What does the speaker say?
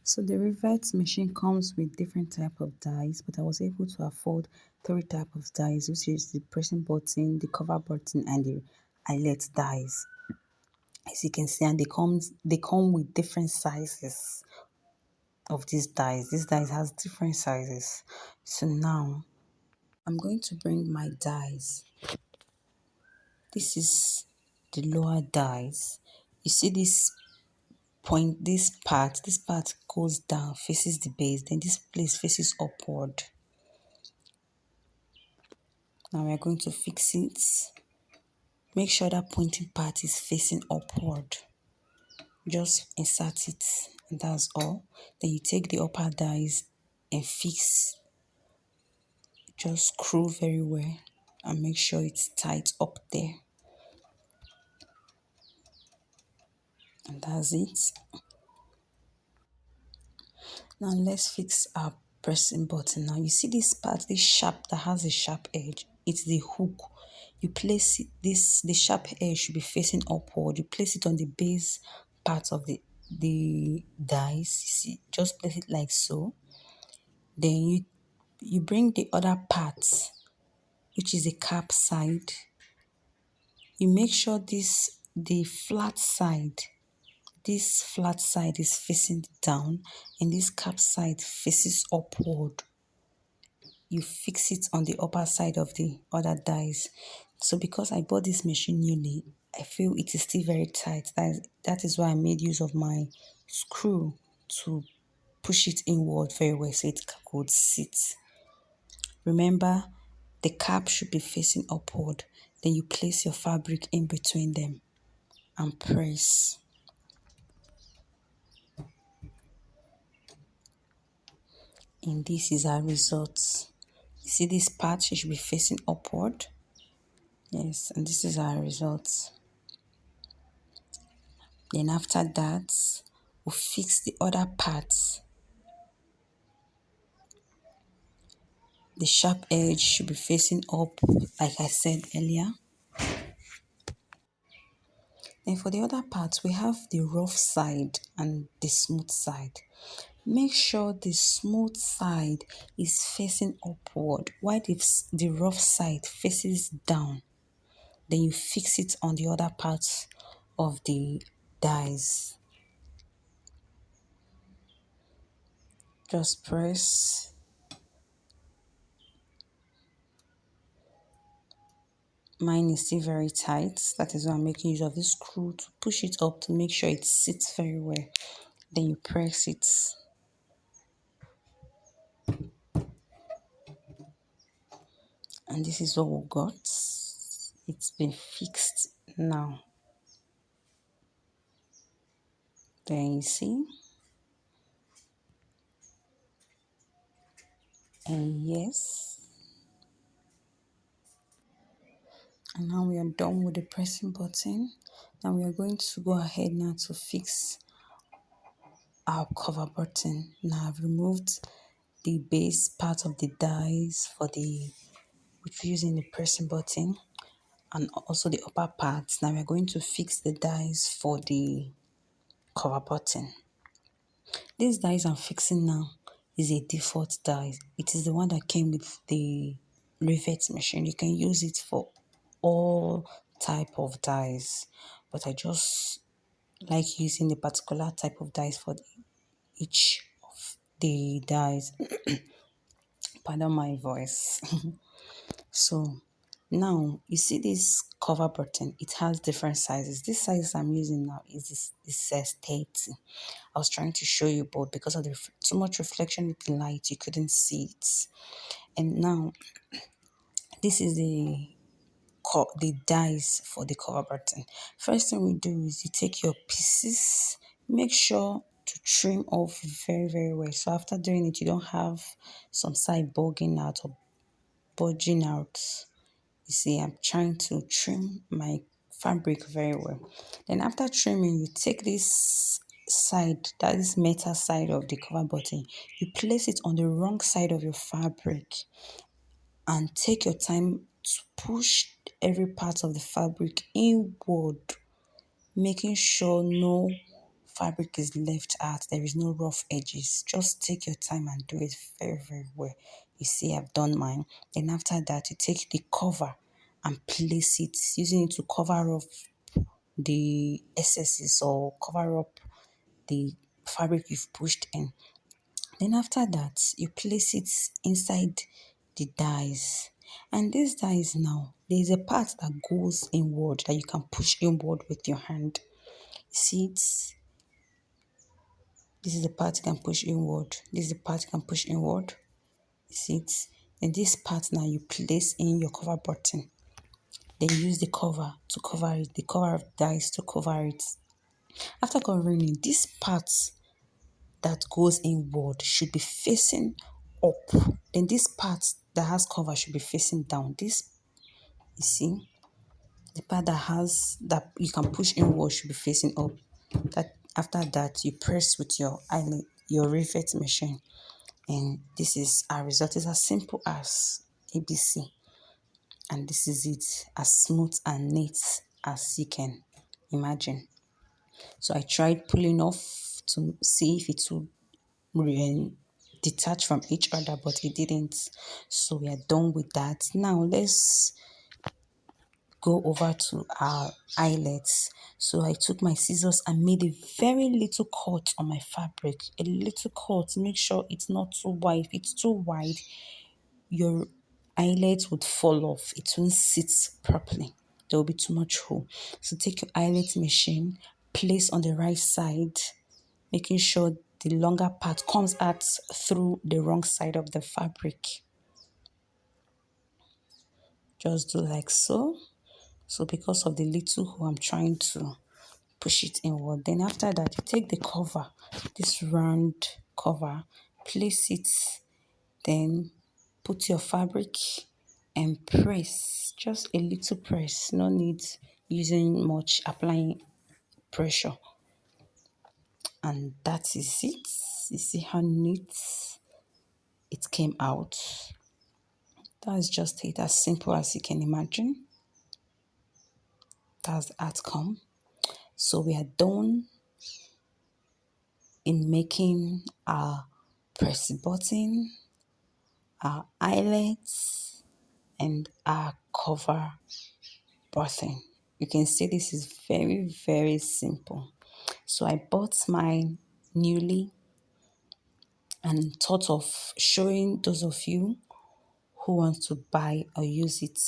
So the rivet machine comes with different type of dies, but I was able to afford three type of dies, which is the pressing button, the cover button, and the eyelet dies. As you can see, and they come with different sizes of these dies. These dies has different sizes. So now I'm going to bring my dies. This is the lower dies. You see this part goes down, faces the base, then this place faces upward. Now we are going to fix it. Make sure that pointing part is facing upward. Just insert it, and that's all. Then you take the upper dies and fix. Just screw very well and make sure it's tight up there. And that's it. Now let's fix our pressing button. Now you see this part, this sharp that has a sharp edge. It's the hook. You place it, the sharp edge should be facing upward. You place it on the base part of the dies. You see, just place it like so. Then you bring the other part, which is the cap side. You make sure this flat side is facing down and this cap side faces upward. You fix it on the upper side of the other dies. So because I bought this machine newly, I feel it is still very tight. That is why I made use of my screw to push it inward very well so it could sit. Remember, the cap should be facing upward. Then you place your fabric in between them and press. And this is our result. You see this part, it should be facing upward. Yes, and this is our result. Then after that, we'll fix the other parts. The sharp edge should be facing up, like I said earlier. Then for the other parts, we have the rough side and the smooth side. Make sure the smooth side is facing upward, while the rough side faces down. Then you fix it on the other parts of the dies. Just press. Mine is still very tight. That is why I'm making use of this screw to push it up to make sure it sits very well. Then you press it. And this is what we got. It's been fixed now. Then you see. And yes. And now we are done with the pressing button. Now we are going to go ahead now to fix our cover button. Now I've removed the base part of the dies for the which we're using the pressing button and also the upper parts. Now we're going to fix the dies for the cover button. This dies I'm fixing now is a default die. It is the one that came with the rivet machine. You can use it for all type of dies, but I just like using the particular type of dies for each of the dies. Pardon my voice. So now you see this cover button, it has different sizes. This size I'm using now is this says 30. I was trying to show you both because of the too much reflection with the light, you couldn't see it. And now this is the dies for the cover button. First thing we do is you take your pieces, make sure to trim off very, very well. So after doing it, you don't have some side bulging out or bulging out. You see, I'm trying to trim my fabric very well. Then after trimming, you take this side, that is metal side of the cover button, you place it on the wrong side of your fabric and take your time to push every part of the fabric inward, making sure no fabric is left out, there is no rough edges. Just take your time and do it very, very well. You see, I've done mine. Then after that, you take the cover and place it, using it to cover up the excesses or cover up the fabric you've pushed in. Then after that, you place it inside the dies. And these dies now, there is a part that goes inward that you can push inward with your hand. See it? This is the part you can push inward. This is the part you can push inward. See it? Then this part now you place in your cover button. Then use the cover to cover it, the cover of dies to cover it. After covering it, this part that goes inward should be facing up. Then this part that has cover should be facing down. This, you see, the part that you can push inward should be facing up. That after that you press with your rivet machine, and this is our result. It's as simple as ABC, and this is it, as smooth and neat as you can imagine. So I tried pulling off to see if it would detach from each other, but it didn't. So we are done with that. Now let's go over to our eyelets. So I took my scissors and made a very little cut on my fabric. A little cut. Make sure it's not too wide. If it's too wide, your eyelet would fall off. It won't sit properly. There will be too much hole. So take your eyelet machine, place on the right side, making sure the longer part comes out through the wrong side of the fabric. Just do like so. So because of the little hole, I'm trying to push it inward. Then after that, you take the cover, this round cover, place it, then put your fabric and press. Just a little press. No need using much applying pressure. And that is it. You see how neat it came out. That's just it, as simple as you can imagine. That's the outcome. So we are done in making our press button, our eyelets, and our cover button. You can see this is very, very simple. So I bought mine newly and thought of showing those of you who want to buy or use it